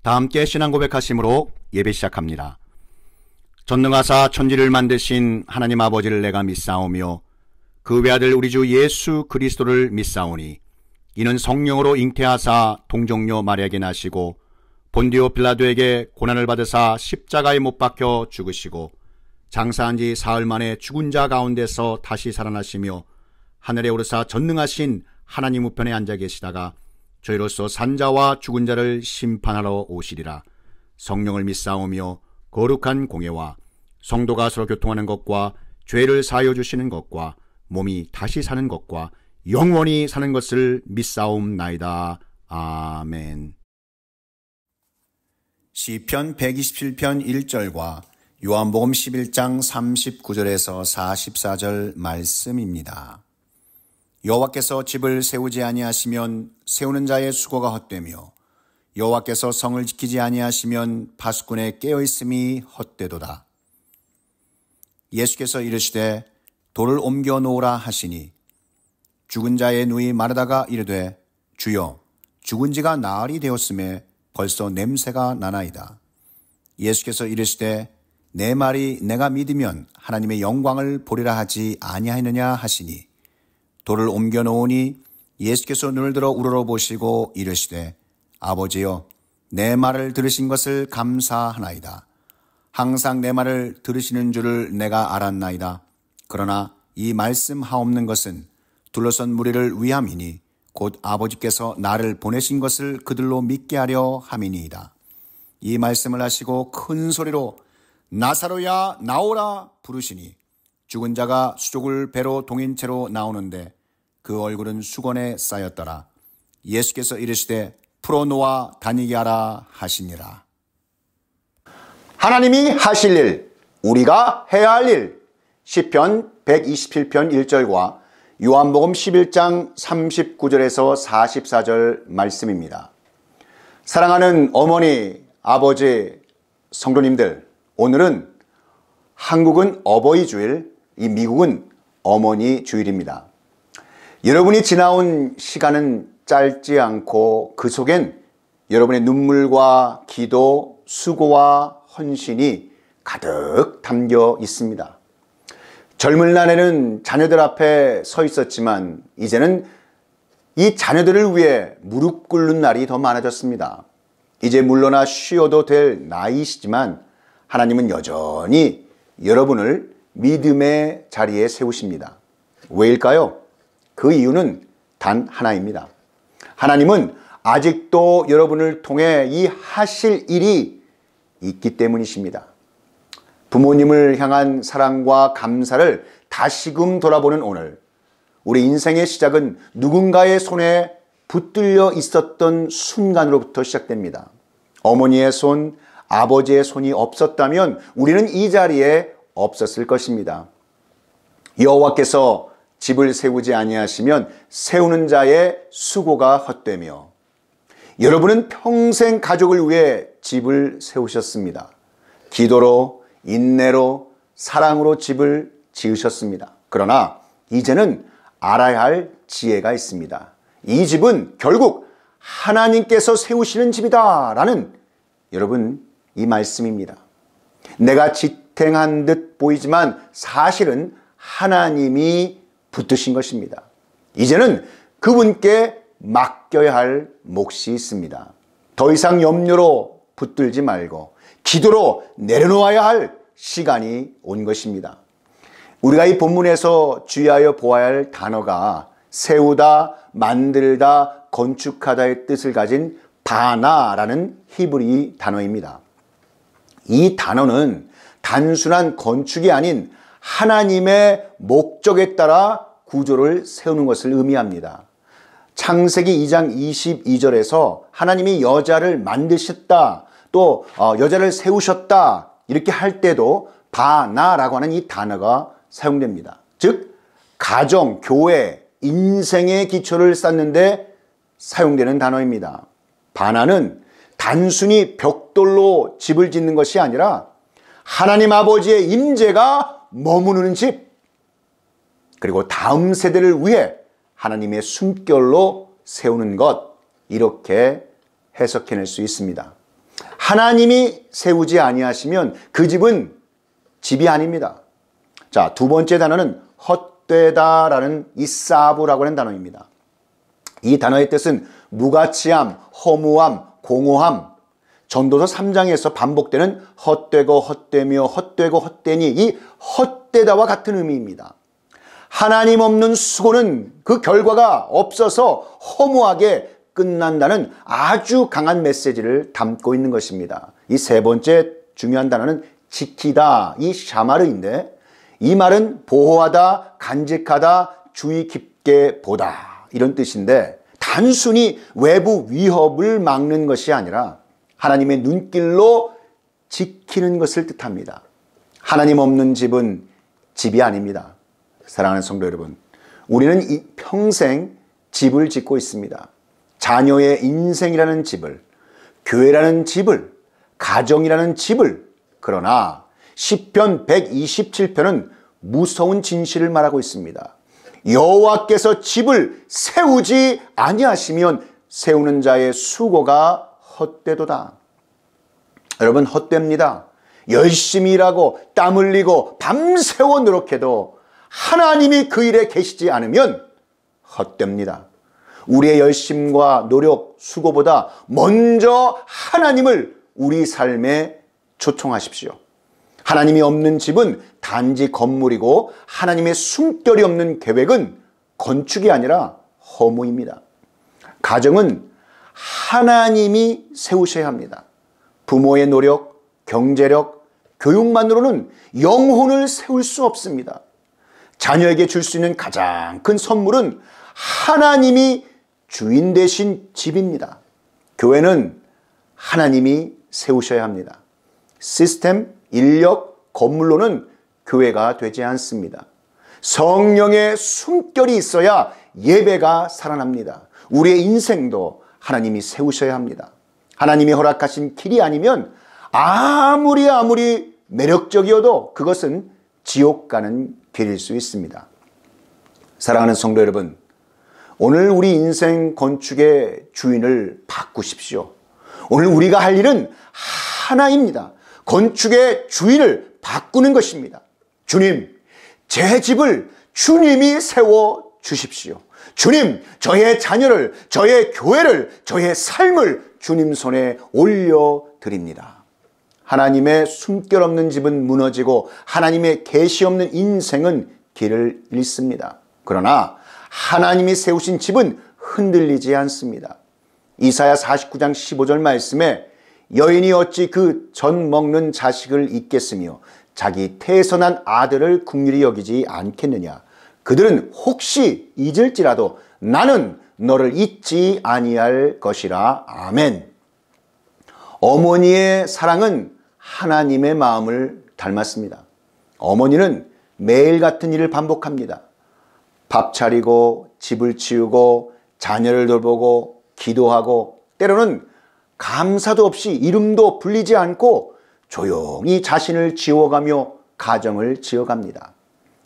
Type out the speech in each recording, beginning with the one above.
다 함께 신앙 고백하심으로 예배 시작합니다. 전능하사 천지를 만드신 하나님 아버지를 내가 믿사오며 그 외아들 우리 주 예수 그리스도를 믿사오니 이는 성령으로 잉태하사 동정녀 마리아에게 나시고 본디오 빌라도에게 고난을 받으사 십자가에 못 박혀 죽으시고 장사한 지 사흘 만에 죽은 자 가운데서 다시 살아나시며 하늘에 오르사 전능하신 하나님 우편에 앉아 계시다가 저희로서 산자와 죽은 자를 심판하러 오시리라. 성령을 믿사오며 거룩한 공예와 성도가 서로 교통하는 것과 죄를 사하여 주시는 것과 몸이 다시 사는 것과 영원히 사는 것을 믿사옵나이다. 아멘. 시편 127편 1절과 요한복음 11장 39절에서 44절 말씀입니다. 여호와께서 집을 세우지 아니하시면 세우는 자의 수고가 헛되며 여호와께서 성을 지키지 아니하시면 파수꾼의 깨어있음이 헛되도다. 예수께서 이르시되 돌을 옮겨 놓으라 하시니 죽은 자의 누이 마르다가 이르되 주여 죽은 지가 나흘이 되었음에 벌써 냄새가 나나이다. 예수께서 이르시되 내 말이 내가 믿으면 하나님의 영광을 보리라 하지 아니하느냐 하시니 돌을 옮겨 놓으니 예수께서 눈을 들어 우러러보시고 이르시되 아버지여 내 말을 들으신 것을 감사하나이다. 항상 내 말을 들으시는 줄을 내가 알았나이다. 그러나 이 말씀하옵는 것은 둘러선 무리를 위함이니 곧 아버지께서 나를 보내신 것을 그들로 믿게 하려 함이니이다. 이 말씀을 하시고 큰 소리로 나사로야 나오라 부르시니 죽은 자가 수족을 배로 동인 채로 나오는데 그 얼굴은 수건에 쌓였더라. 예수께서 이르시되 풀어놓아 다니게 하라 하시니라. 하나님이 하실 일, 우리가 해야 할 일. 시편 127편 1절과 요한복음 11장 39절에서 44절 말씀입니다. 사랑하는 어머니, 아버지, 성도님들, 오늘은 한국은 어버이 주일, 이 미국은 어머니 주일입니다. 여러분이 지나온 시간은 짧지 않고 그 속엔 여러분의 눈물과 기도, 수고와 헌신이 가득 담겨 있습니다. 젊은 날에는 자녀들 앞에 서 있었지만 이제는 이 자녀들을 위해 무릎 꿇는 날이 더 많아졌습니다. 이제 물러나 쉬어도 될 나이시지만 하나님은 여전히 여러분을 믿음의 자리에 세우십니다. 왜일까요? 그 이유는 단 하나입니다. 하나님은 아직도 여러분을 통해 이 하실 일이 있기 때문이십니다. 부모님을 향한 사랑과 감사를 다시금 돌아보는 오늘, 우리 인생의 시작은 누군가의 손에 붙들려 있었던 순간으로부터 시작됩니다. 어머니의 손, 아버지의 손이 없었다면 우리는 이 자리에 없었을 것입니다. 여호와께서 집을 세우지 아니하시면 세우는 자의 수고가 헛되며 여러분은 평생 가족을 위해 집을 세우셨습니다. 기도로, 인내로, 사랑으로 집을 지으셨습니다. 그러나 이제는 알아야 할 지혜가 있습니다. 이 집은 결국 하나님께서 세우시는 집이다 라는 여러분 이 말씀입니다. 내가 지탱한 듯 보이지만 사실은 하나님이 붙드신 것입니다. 이제는 그분께 맡겨야 할 몫이 있습니다. 더 이상 염려로 붙들지 말고 기도로 내려놓아야 할 시간이 온 것입니다. 우리가 이 본문에서 주의하여 보아야 할 단어가 세우다, 만들다, 건축하다의 뜻을 가진 바나라는 히브리 단어입니다. 이 단어는 단순한 건축이 아닌 하나님의 목적에 따라 구조를 세우는 것을 의미합니다. 창세기 2장 22절에서 하나님이 여자를 만드셨다, 또 여자를 세우셨다 이렇게 할 때도 바나라고 하는 이 단어가 사용됩니다. 즉 가정, 교회, 인생의 기초를 쌓는데 사용되는 단어입니다. 바나는 단순히 벽돌로 집을 짓는 것이 아니라 하나님 아버지의 임재가 머무는 집, 그리고 다음 세대를 위해 하나님의 숨결로 세우는 것, 이렇게 해석해낼 수 있습니다. 하나님이 세우지 아니하시면 그 집은 집이 아닙니다. 자, 두 번째 단어는 헛되다라는 이사부라고 하는 단어입니다. 이 단어의 뜻은 무가치함, 허무함, 공허함, 전도서 3장에서 반복되는 헛되고 헛되며 헛되고 헛되니 이 헛되다와 같은 의미입니다. 하나님 없는 수고는 그 결과가 없어서 허무하게 끝난다는 아주 강한 메시지를 담고 있는 것입니다. 이 세 번째 중요한 단어는 지키다, 이 샤마르인데 이 말은 보호하다, 간직하다, 주의 깊게 보다 이런 뜻인데 단순히 외부 위협을 막는 것이 아니라 하나님의 눈길로 지키는 것을 뜻합니다. 하나님 없는 집은 집이 아닙니다. 사랑하는 성도 여러분, 우리는 평생 집을 짓고 있습니다. 자녀의 인생이라는 집을, 교회라는 집을, 가정이라는 집을. 그러나 시편 127편은 무서운 진실을 말하고 있습니다. 여호와께서 집을 세우지 아니하시면 세우는 자의 수고가 헛되도다. 여러분, 헛됩니다. 열심히 일하고 땀 흘리고 밤새워 노력해도 하나님이 그 일에 계시지 않으면 헛됩니다. 우리의 열심과 노력, 수고보다 먼저 하나님을 우리 삶에 초청하십시오. 하나님이 없는 집은 단지 건물이고 하나님의 숨결이 없는 계획은 건축이 아니라 허무입니다. 가정은 하나님이 세우셔야 합니다. 부모의 노력, 경제력, 교육만으로는 영혼을 세울 수 없습니다. 자녀에게 줄 수 있는 가장 큰 선물은 하나님이 주인 되신 집입니다. 교회는 하나님이 세우셔야 합니다. 시스템, 인력, 건물로는 교회가 되지 않습니다. 성령의 숨결이 있어야 예배가 살아납니다. 우리의 인생도 하나님이 세우셔야 합니다. 하나님이 허락하신 길이 아니면 아무리 매력적이어도 그것은 지옥 가는 길일 수 있습니다. 사랑하는 성도 여러분, 오늘 우리 인생 건축의 주인을 바꾸십시오. 오늘 우리가 할 일은 하나입니다. 건축의 주인을 바꾸는 것입니다. 주님, 제 집을 주님이 세워 주십시오. 주님, 저의 자녀를, 저의 교회를, 저의 삶을 주님 손에 올려드립니다. 하나님의 숨결 없는 집은 무너지고 하나님의 계시 없는 인생은 길을 잃습니다. 그러나 하나님이 세우신 집은 흔들리지 않습니다. 이사야 49장 15절 말씀에 여인이 어찌 그 전 먹는 자식을 잊겠으며 자기 태에서 난 아들을 긍휼히 여기지 않겠느냐. 그들은 혹시 잊을지라도 나는 너를 잊지 아니할 것이라. 아멘. 어머니의 사랑은 하나님의 마음을 닮았습니다. 어머니는 매일 같은 일을 반복합니다. 밥 차리고 집을 치우고 자녀를 돌보고 기도하고 때로는 감사도 없이 이름도 불리지 않고 조용히 자신을 지워가며 가정을 지어갑니다.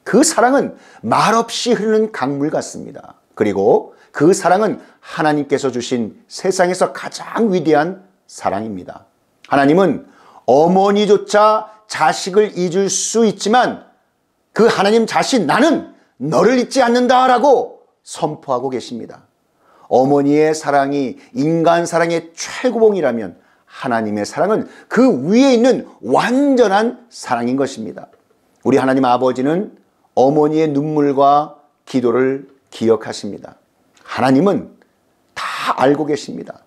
그 사랑은 말없이 흐르는 강물 같습니다. 그리고 그 사랑은 하나님께서 주신 세상에서 가장 위대한 사랑입니다. 하나님은 어머니조차 자식을 잊을 수 있지만 그 하나님 자신 나는 너를 잊지 않는다라고 선포하고 계십니다. 어머니의 사랑이 인간 사랑의 최고봉이라면 하나님의 사랑은 그 위에 있는 완전한 사랑인 것입니다. 우리 하나님 아버지는 어머니의 눈물과 기도를 기억하십니다. 하나님은 다 알고 계십니다.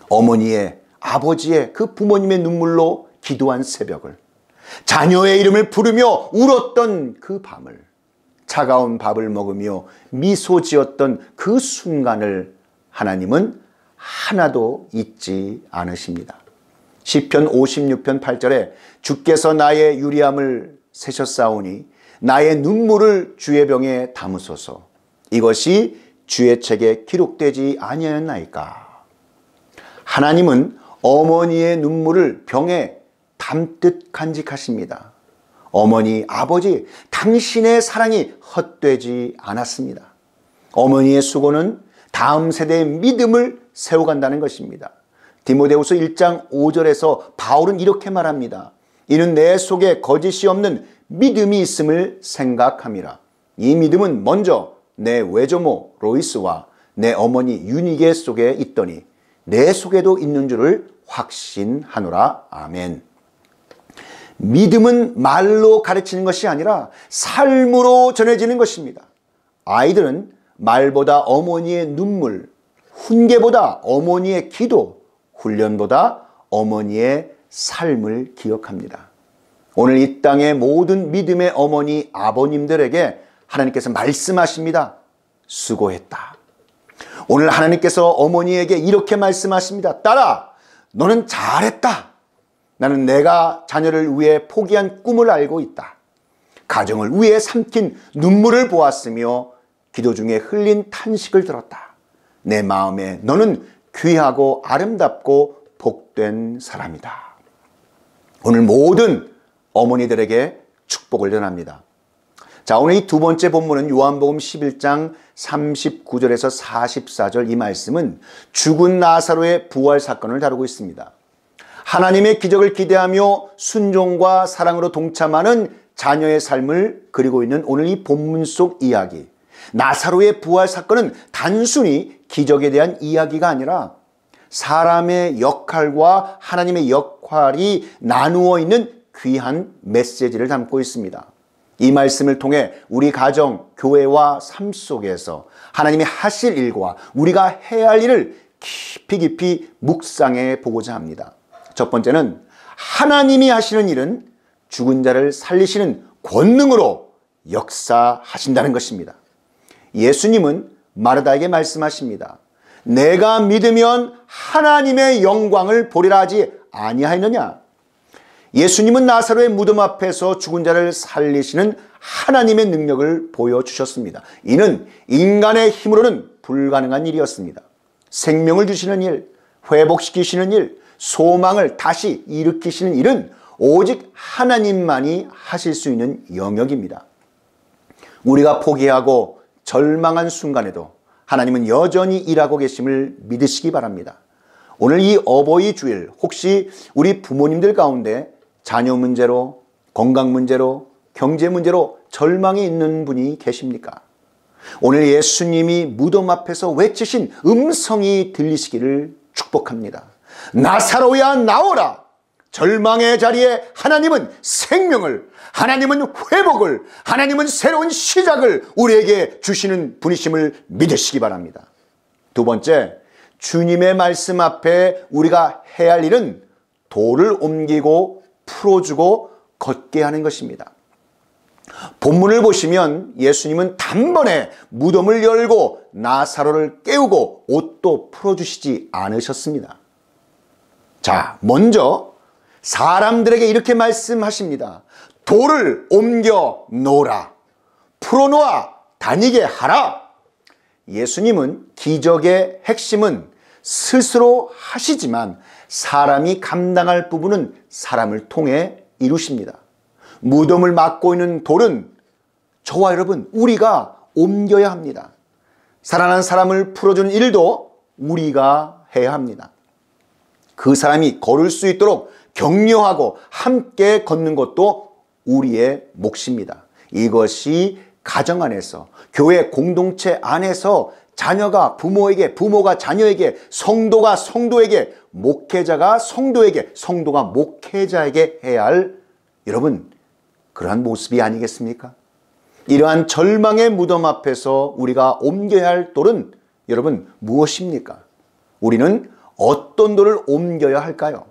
어머니의, 아버지의, 그 부모님의 눈물로 기도한 새벽을, 자녀의 이름을 부르며 울었던 그 밤을, 차가운 밥을 먹으며 미소 지었던 그 순간을 하나님은 하나도 잊지 않으십니다. 시편 56편 8절에 주께서 나의 유리함을 세셨사오니 나의 눈물을 주의 병에 담으소서. 이것이 주의 책에 기록되지 아니하였나이까. 하나님은 어머니의 눈물을 병에 담듯 간직하십니다. 어머니, 아버지, 당신의 사랑이 헛되지 않았습니다. 어머니의 수고는 다음 세대의 믿음을 세워간다는 것입니다. 디모데후서 1장 5절에서 바울은 이렇게 말합니다. 이는 내 속에 거짓이 없는 믿음이 있음을 생각함이라. 이 믿음은 먼저 내 외조모 로이스와 내 어머니 유니게 속에 있더니 내 속에도 있는 줄을 확신하노라. 아멘. 믿음은 말로 가르치는 것이 아니라 삶으로 전해지는 것입니다. 아이들은 말보다 어머니의 눈물, 훈계보다 어머니의 기도, 훈련보다 어머니의 삶을 기억합니다. 오늘 이 땅의 모든 믿음의 어머니, 아버님들에게 하나님께서 말씀하십니다. 수고했다. 오늘 하나님께서 어머니에게 이렇게 말씀하십니다. 딸아, 너는 잘했다. 나는 내가 자녀를 위해 포기한 꿈을 알고 있다. 가정을 위해 삼킨 눈물을 보았으며 기도 중에 흘린 탄식을 들었다. 내 마음에 너는 귀하고 아름답고 복된 사람이다. 오늘 모든 어머니들에게 축복을 전합니다. 자, 오늘 이 두 번째 본문은 요한복음 11장 39절에서 44절 이 말씀은 죽은 나사로의 부활 사건을 다루고 있습니다. 하나님의 기적을 기대하며 순종과 사랑으로 동참하는 자녀의 삶을 그리고 있는 오늘 이 본문 속 이야기. 나사로의 부활 사건은 단순히 기적에 대한 이야기가 아니라 사람의 역할과 하나님의 역할이 나누어 있는 귀한 메시지를 담고 있습니다. 이 말씀을 통해 우리 가정, 교회와 삶 속에서 하나님이 하실 일과 우리가 해야 할 일을 깊이 묵상해 보고자 합니다. 첫 번째는 하나님이 하시는 일은 죽은 자를 살리시는 권능으로 역사하신다는 것입니다. 예수님은 마르다에게 말씀하십니다. 내가 믿으면 하나님의 영광을 보리라 하지 아니하였느냐. 예수님은 나사로의 무덤 앞에서 죽은 자를 살리시는 하나님의 능력을 보여주셨습니다. 이는 인간의 힘으로는 불가능한 일이었습니다. 생명을 주시는 일, 회복시키시는 일, 소망을 다시 일으키시는 일은 오직 하나님만이 하실 수 있는 영역입니다. 우리가 포기하고 절망한 순간에도 하나님은 여전히 일하고 계심을 믿으시기 바랍니다. 오늘 이 어버이 주일 혹시 우리 부모님들 가운데 자녀 문제로, 건강 문제로, 경제 문제로 절망이 있는 분이 계십니까? 오늘 예수님이 무덤 앞에서 외치신 음성이 들리시기를 축복합니다. 나사로야 나오라. 절망의 자리에 하나님은 생명을, 하나님은 회복을, 하나님은 새로운 시작을 우리에게 주시는 분이심을 믿으시기 바랍니다. 두 번째, 주님의 말씀 앞에 우리가 해야 할 일은 돌을 옮기고 풀어주고 걷게 하는 것입니다. 본문을 보시면 예수님은 단번에 무덤을 열고 나사로를 깨우고 옷도 풀어주시지 않으셨습니다. 자, 먼저 사람들에게 이렇게 말씀하십니다. 돌을 옮겨 놓으라. 풀어놓아 다니게 하라. 예수님은 기적의 핵심은 스스로 하시지만 사람이 감당할 부분은 사람을 통해 이루십니다. 무덤을 막고 있는 돌은 저와 여러분 우리가 옮겨야 합니다. 살아난 사람을 풀어주는 일도 우리가 해야 합니다. 그 사람이 걸을 수 있도록 격려하고 함께 걷는 것도 우리의 몫입니다. 이것이 가정 안에서, 교회 공동체 안에서 자녀가 부모에게, 부모가 자녀에게, 성도가 성도에게, 목회자가 성도에게, 성도가 목회자에게 해야 할 여러분 그러한 모습이 아니겠습니까? 이러한 절망의 무덤 앞에서 우리가 옮겨야 할 돌은 여러분 무엇입니까? 우리는 어떤 돌을 옮겨야 할까요?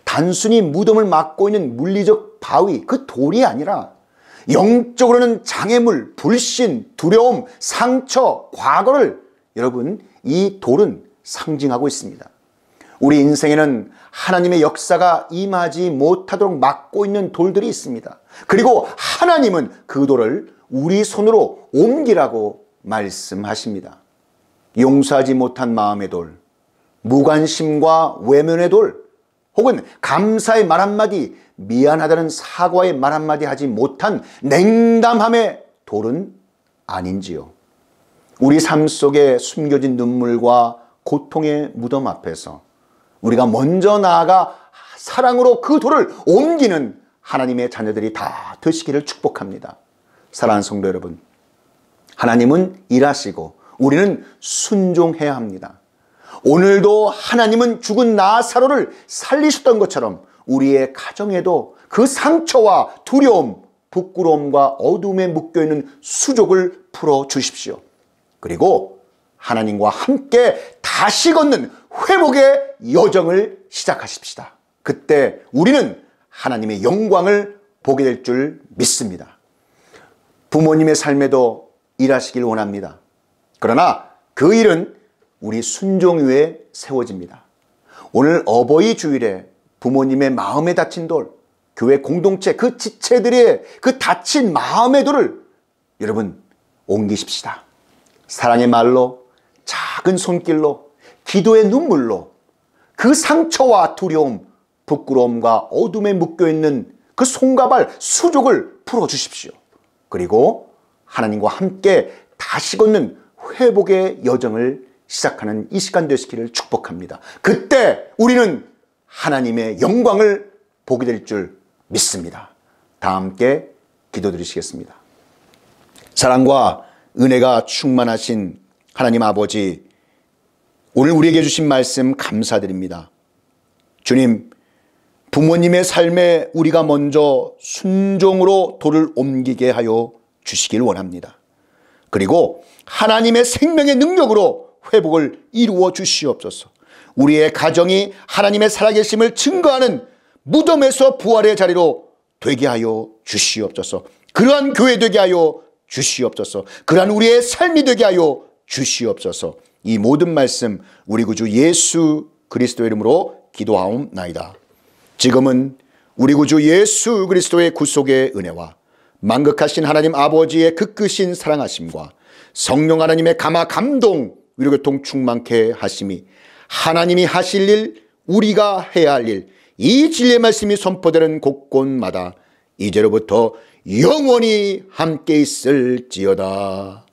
단순히 무덤을 막고 있는 물리적 바위, 그 돌이 아니라 영적으로는 장애물, 불신, 두려움, 상처, 과거를 여러분 이 돌은 상징하고 있습니다. 우리 인생에는 하나님의 역사가 임하지 못하도록 막고 있는 돌들이 있습니다. 그리고 하나님은 그 돌을 우리 손으로 옮기라고 말씀하십니다. 용서하지 못한 마음의 돌, 무관심과 외면의 돌, 혹은 감사의 말 한마디, 미안하다는 사과의 말 한마디 하지 못한 냉담함의 돌은 아닌지요. 우리 삶 속에 숨겨진 눈물과 고통의 무덤 앞에서 우리가 먼저 나아가 사랑으로 그 돌을 옮기는 하나님의 자녀들이 다 되시기를 축복합니다. 사랑하는 성도 여러분, 하나님은 일하시고 우리는 순종해야 합니다. 오늘도 하나님은 죽은 나사로를 살리셨던 것처럼 우리의 가정에도 그 상처와 두려움, 부끄러움과 어둠에 묶여있는 수족을 풀어주십시오. 그리고 하나님과 함께 다시 걷는 회복의 여정을 시작하십시다. 그때 우리는 하나님의 영광을 보게 될 줄 믿습니다. 부모님의 삶에도 일하시길 원합니다. 그러나 그 일은 우리 순종 위에 세워집니다. 오늘 어버이 주일에 부모님의 마음에 다친 돌, 교회 공동체 그 지체들의 그 다친 마음의 돌을 여러분 옮기십시다. 사랑의 말로, 작은 손길로, 기도의 눈물로 그 상처와 두려움, 부끄러움과 어둠에 묶여있는 그 손과 발, 수족을 풀어주십시오. 그리고 하나님과 함께 다시 걷는 회복의 여정을 시작하는 이 시간 되시기를 축복합니다. 그때 우리는 하나님의 영광을 보게 될 줄 믿습니다. 다 함께 기도드리시겠습니다. 사랑과 은혜가 충만하신 하나님 아버지, 오늘 우리에게 주신 말씀 감사드립니다. 주님, 부모님의 삶에 우리가 먼저 순종으로 돌을 옮기게 하여 주시길 원합니다. 그리고 하나님의 생명의 능력으로 회복을 이루어 주시옵소서. 우리의 가정이 하나님의 살아계심을 증거하는 무덤에서 부활의 자리로 되게 하여 주시옵소서. 그러한 교회 되게 하여 주시옵소서. 그러한 우리의 삶이 되게 하여 주시옵소서. 이 모든 말씀 우리 구주 예수 그리스도의 이름으로 기도하옵나이다. 지금은 우리 구주 예수 그리스도의 구속의 은혜와 만극하신 하나님 아버지의 극크신 사랑하심과 성령 하나님의 감화 감동 위로교통 충만케 하심이 하나님이 하실 일, 우리가 해야 할 일, 이 진리의 말씀이 선포되는 곳곳마다 이제로부터 영원히 함께 있을지어다.